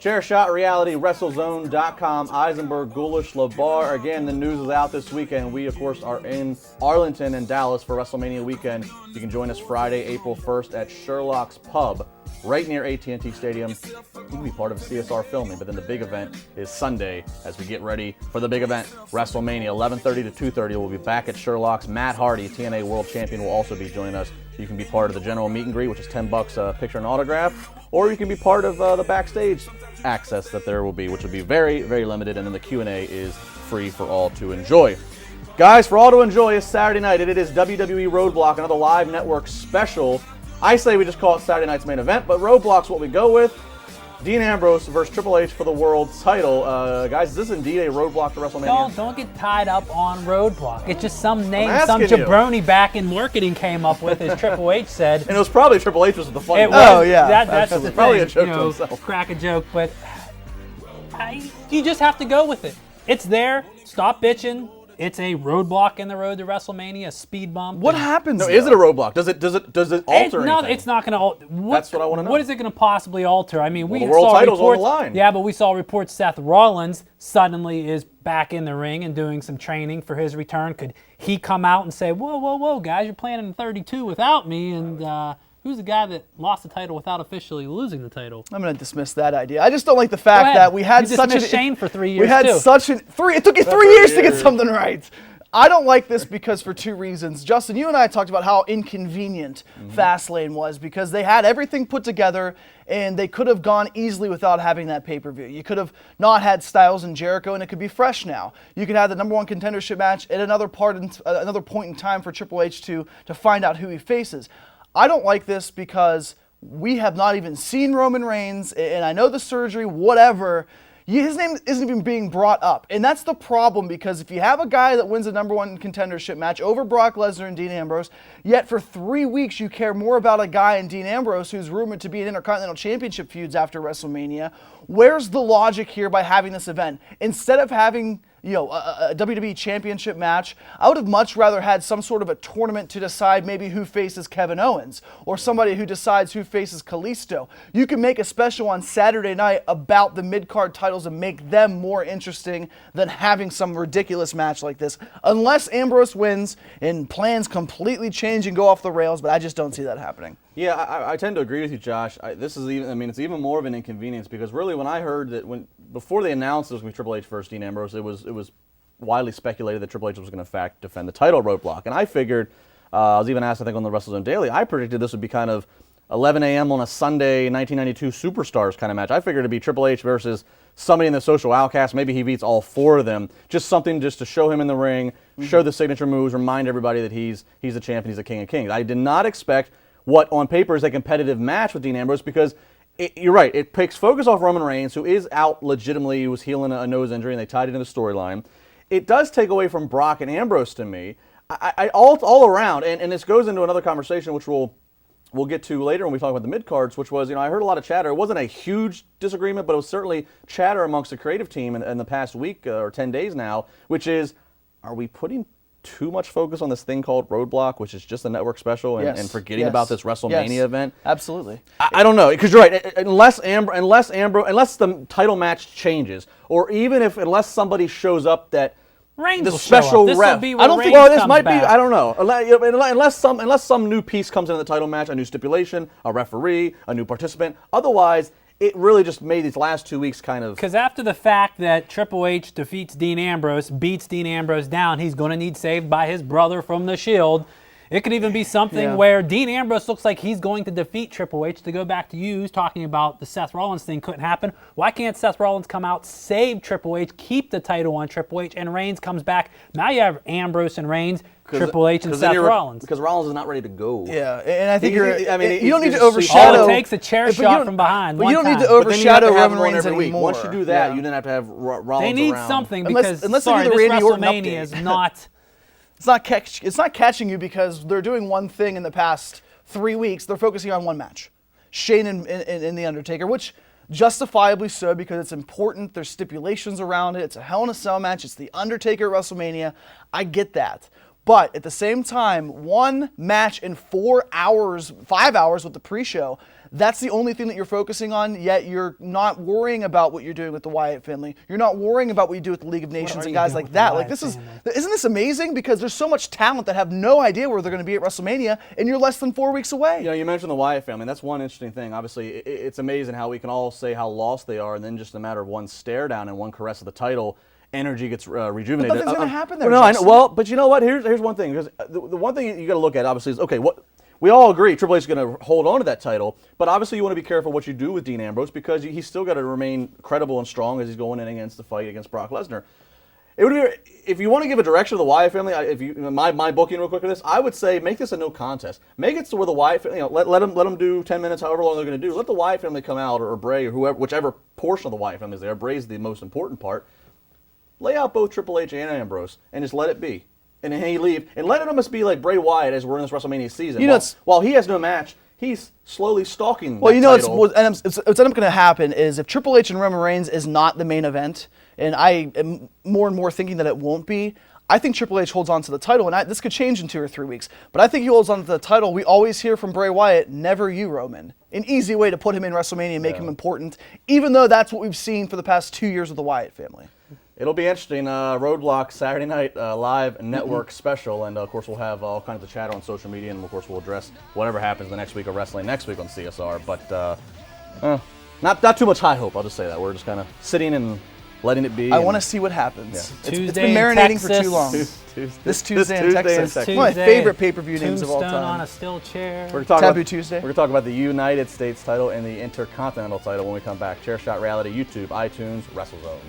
Chairshot Reality, WrestleZone.com, Eisenberg, Gulish, LeBar. Again, the news is out this weekend. We, of course, are in Arlington and Dallas for WrestleMania weekend. You can join us Friday, April 1st at Sherlock's Pub, right near AT&T Stadium. You can be part of CSR filming, but then the big event is Sunday as we get ready for the big event, WrestleMania, 11:30 to 2:30. We'll be back at Sherlock's. Matt Hardy, TNA World Champion, will also be joining us. You can be part of the general meet and greet, which is $10 a picture and autograph, or you can be part of the backstage access that there will be, which will be very, very limited, and then the Q&A is free for all to enjoy. Guys, for all to enjoy is Saturday night. It is WWE Roadblock, another live network special. I say we just call it Saturday night's main event, but Roadblock's what we go with. Dean Ambrose versus Triple H for the world title. Guys, is this indeed a roadblock to WrestleMania? Don't get tied up on Roadblock. It's just some name some jabroni back in marketing came up with, as Triple H said. And it was probably Triple H was the funny one. Oh, yeah. That's the probably thing, a joke to himself. Crack a joke, but you just have to go with it. It's there. Stop bitching. It's a roadblock in the road to WrestleMania, a speed bump. What happens? No, is it a roadblock? Does it alter anything? It's not going to alter. That's what I want to know. What is it going to possibly alter? I mean, the world title's on the line. Yeah, but we saw reports Seth Rollins suddenly is back in the ring and doing some training for his return. Could he come out and say, whoa, guys, you're planning 32 without me, and who's the guy that lost the title without officially losing the title? I'm going to dismiss that idea. I just don't like the fact that we had such Shane for 3 years. We had it took you 3 years to get something right. I don't like this because for two reasons. Justin, you and I talked about how inconvenient Fastlane was because they had everything put together and they could have gone easily without having that pay-per-view. You could have not had Styles and Jericho and it could be fresh now. You could have the number one contendership match at another point in time for Triple H to find out who he faces. I don't like this because we have not even seen Roman Reigns, and I know the surgery, whatever. His name isn't even being brought up. And that's the problem, because if you have a guy that wins a number one contendership match over Brock Lesnar and Dean Ambrose, yet for 3 weeks you care more about a guy in Dean Ambrose who's rumored to be in Intercontinental Championship feuds after WrestleMania, where's the logic here by having this event? Instead of having a WWE Championship match, I would have much rather had some sort of a tournament to decide maybe who faces Kevin Owens, or somebody who decides who faces Kalisto. You can make a special on Saturday night about the mid-card titles and make them more interesting than having some ridiculous match like this. Unless Ambrose wins and plans completely change and go off the rails, but I just don't see that happening. Yeah, I tend to agree with you, Josh. It's even more of an inconvenience because really when I heard that before they announced it was going to be Triple H versus Dean Ambrose, it was widely speculated that Triple H was going to in fact defend the title Roadblock. And I figured, I was even asked I think on the WrestleZone Daily, I predicted this would be kind of 11 a.m. on a Sunday 1992 Superstars kind of match. I figured it'd be Triple H versus somebody in the Social Outcast. Maybe he beats all four of them. Just something just to show him in the ring, show the signature moves, remind everybody that he's the champion, he's the king of kings. I did not expect what on paper is a competitive match with Dean Ambrose because you're right, it takes focus off Roman Reigns, who is out legitimately. He was healing a nose injury, and they tied it into the storyline. It does take away from Brock and Ambrose to me. All around, and this goes into another conversation, which we'll get to later when we talk about the mid-cards, which was, I heard a lot of chatter. It wasn't a huge disagreement, but it was certainly chatter amongst the creative team in the past week or 10 days now, which is, are we putting too much focus on this thing called Roadblock, which is just a network special, and forgetting about this WrestleMania event? Absolutely. I don't know, because you're right. Unless the title match changes, or even unless somebody shows up that Reigns the special ref. I don't think. This might be. I don't know. Unless some new piece comes into the title match, a new stipulation, a referee, a new participant. Otherwise, it really just made these last 2 weeks kind of... Because after the fact that Triple H defeats Dean Ambrose, beats Dean Ambrose down, he's going to need saved by his brother from the Shield. It could even be something where Dean Ambrose looks like he's going to defeat Triple H. To go back to you talking about the Seth Rollins thing couldn't happen. Why can't Seth Rollins come out, save Triple H, keep the title on Triple H, and Reigns comes back? Now you have Ambrose and Reigns, Triple H and Seth Rollins. Because Rollins is not ready to go. Yeah, and I think you don't need to overshadow. All it takes a chair shot from behind. But you don't need to overshadow Roman Reigns anymore. Once you do that, you then have to have Rollins around. They need something because unless this WrestleMania is not... It's not catching you because they're doing one thing in the past 3 weeks. They're focusing on one match, Shane and The Undertaker, which justifiably so because it's important. There's stipulations around it. It's a Hell in a Cell match. It's The Undertaker at WrestleMania. I get that. But at the same time, one match in 4 hours, 5 hours with the pre-show, that's the only thing that you're focusing on, yet you're not worrying about what you're doing with the Wyatt family. You're not worrying about what you do with the League of Nations are and you guys doing like with the that. Like, Wyatt isn't family? this amazing? Because there's so much talent that have no idea where they're going to be at WrestleMania, and you're less than 4 weeks away. You know, you mentioned the Wyatt family. That's one interesting thing. Obviously, it's amazing how we can all say how lost they are, and then just a matter of one stare down and one caress of the title, energy gets rejuvenated. But nothing's going to happen there. Well, no, I know. Justin. Well, but you know what? Here's one thing. Because the one thing you got to look at, obviously, is, okay, what we all agree Triple H is going to hold on to that title, but obviously you want to be careful what you do with Dean Ambrose because he's still got to remain credible and strong as he's going in against the fight against Brock Lesnar. It would be, if you want to give a direction to the Wyatt family, my booking real quick for this, I would say make this a no contest. Make it to where the Wyatt family, let them do 10 minutes, however long they're going to do. Let the Wyatt family come out, or Bray, or whoever, whichever portion of the Wyatt family is there. Bray's the most important part. Lay out both Triple H and Ambrose, and just let it be. And then he leave, and let it almost be like Bray Wyatt as we're in this WrestleMania season. You know, while he has no match, he's slowly stalking. Well, that you know, title. what's ended up going to happen is if Triple H and Roman Reigns is not the main event, and I am more and more thinking that it won't be, I think Triple H holds on to the title, and this could change in 2 or 3 weeks. But I think he holds on to the title. We always hear from Bray Wyatt, never you, Roman. An easy way to put him in WrestleMania and make him important, even though that's what we've seen for the past 2 years with the Wyatt family. It'll be interesting. Roadblock Saturday night live network special, and of course we'll have all kinds of chatter on social media, and of course we'll address whatever happens the next week of wrestling next week on CSR. But not too much high hope. I'll just say that we're just kind of sitting and letting it be. I want to see what happens. Yeah. It's been marinating for too long. Tuesday. This Tuesday in Texas. Texas. One of my favorite pay-per-view names of all Tombstone time. on a steel chair. We're gonna talk Taboo about, Tuesday. We're going to talk about the United States title and the Intercontinental title when we come back. Chairshot Reality, YouTube, iTunes, WrestleZone.